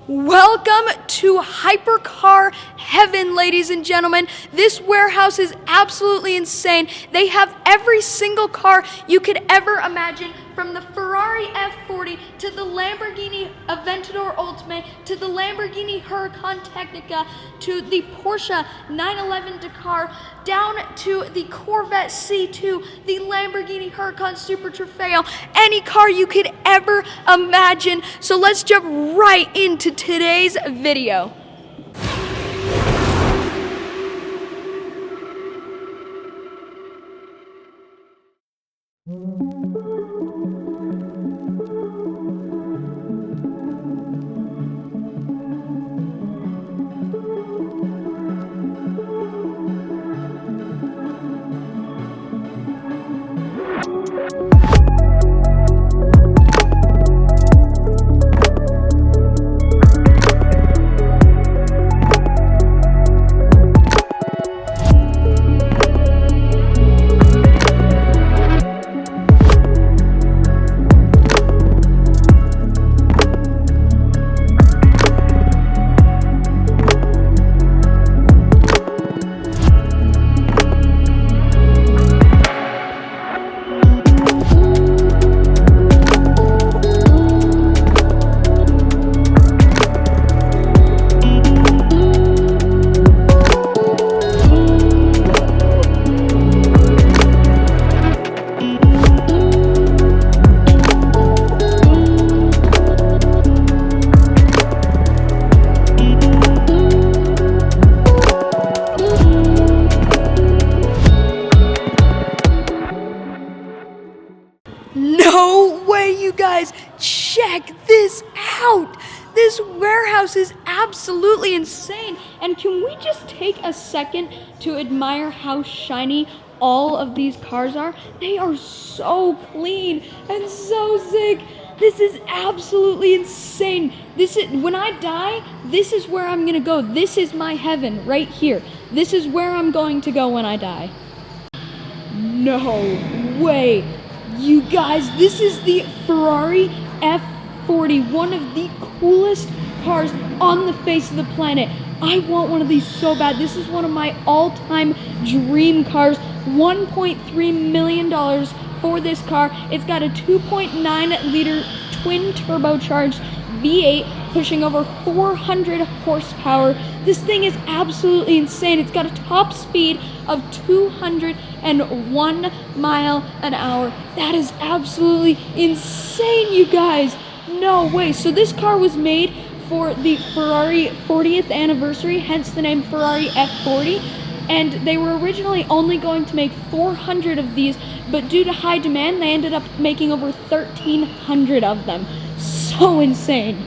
Welcome to hypercar heaven, ladies and gentlemen. This warehouse is absolutely insane. They have every single car you could ever imagine, from the Ferrari F40 to the Lamborghini Aventador Ultimate to the Lamborghini Huracan Technica to the Porsche 911 Dakar down to the Corvette C2, the Lamborghini Huracan Super Trofeo, any car you could ever imagine. So let's jump right into today's video. No way, you guys, check this out. This warehouse is absolutely insane. And can we just take a second to admire how shiny all of these cars are? They are so clean and so sick. This is absolutely insane. When I die, this is where I'm gonna go. This is my heaven right here. This is where I'm going to go when I die. No way. You guys, this is the Ferrari F40, one of the coolest cars on the face of the planet. I want one of these so bad. This is one of my all-time dream cars. $1.3 million for this car. It's got a 2.9-liter twin turbocharged V8 pushing over 400 horsepower. This thing is absolutely insane. It's got a top speed of 201 mile an hour. That is absolutely insane, you guys. No way. So this car was made for the Ferrari 40th anniversary, hence the name Ferrari F40. And they were originally only going to make 400 of these, but due to high demand, they ended up making over 1,300 of them. So insane.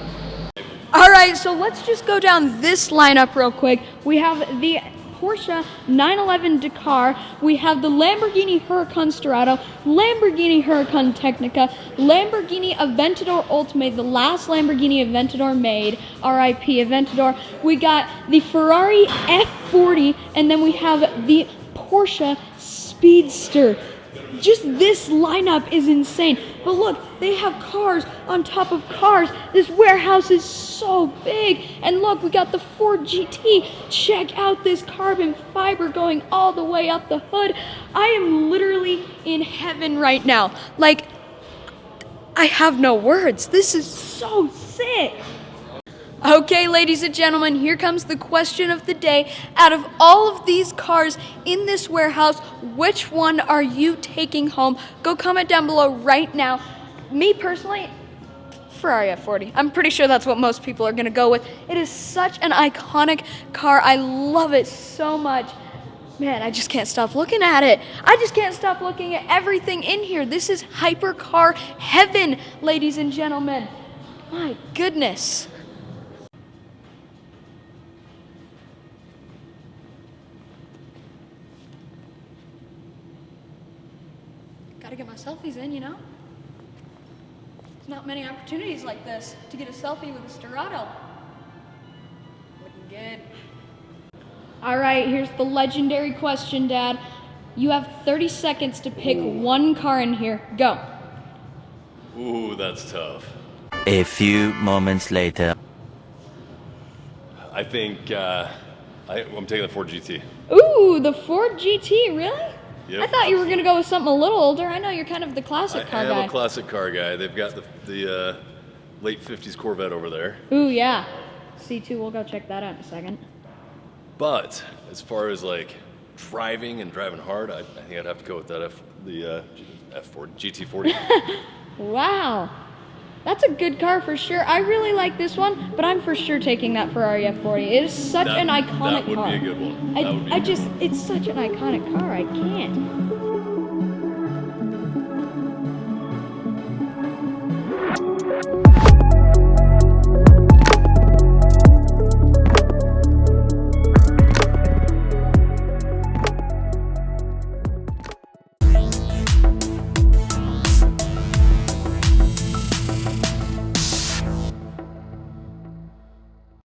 All right, so let's just go down this lineup real quick. We have the Porsche 911 Dakar, we have the Lamborghini Huracan Super, Lamborghini Huracan Technica, Lamborghini Aventador Ultimate, the last Lamborghini Aventador made, RIP Aventador. We got the Ferrari F40, and then we have the Porsche Speedster. Just this lineup is insane. But look, they have cars on top of cars. This warehouse is so big. And look, we got the Ford GT. Check out this carbon fiber going all the way up the hood. I am literally in heaven right now. Like, I have no words. This is so sick. Okay, ladies and gentlemen, here comes the question of the day. Out of all of these cars in this warehouse, which one are you taking home? Go comment down below right now. Me personally, Ferrari F40. I'm pretty sure that's what most people are gonna go with. It is such an iconic car. I love it so much. Man, I just can't stop looking at it. I just can't stop looking at everything in here. This is hypercar heaven, ladies and gentlemen. My goodness. Gotta get my selfies in, you know? There's not many opportunities like this to get a selfie with a Storado. Looking good. All right, here's the legendary question, Dad. You have 30 seconds to pick one car in here. Go. Ooh, that's tough. A few moments later. I think I'm taking the Ford GT. Ooh, the Ford GT, really? Yep, I thought you were going to go with something a little older. I know you're kind of the classic car guy. I am a classic car guy. They've got the late 50s Corvette over there. Ooh, yeah. C2, we'll go check that out in a second. But as far as like driving hard, I think I'd have to go with that F40, GT40. Wow. That's a good car for sure. I really like this one, but I'm for sure taking that Ferrari F40. It is such an iconic car. That would be a good one. It's such an iconic car. I can't.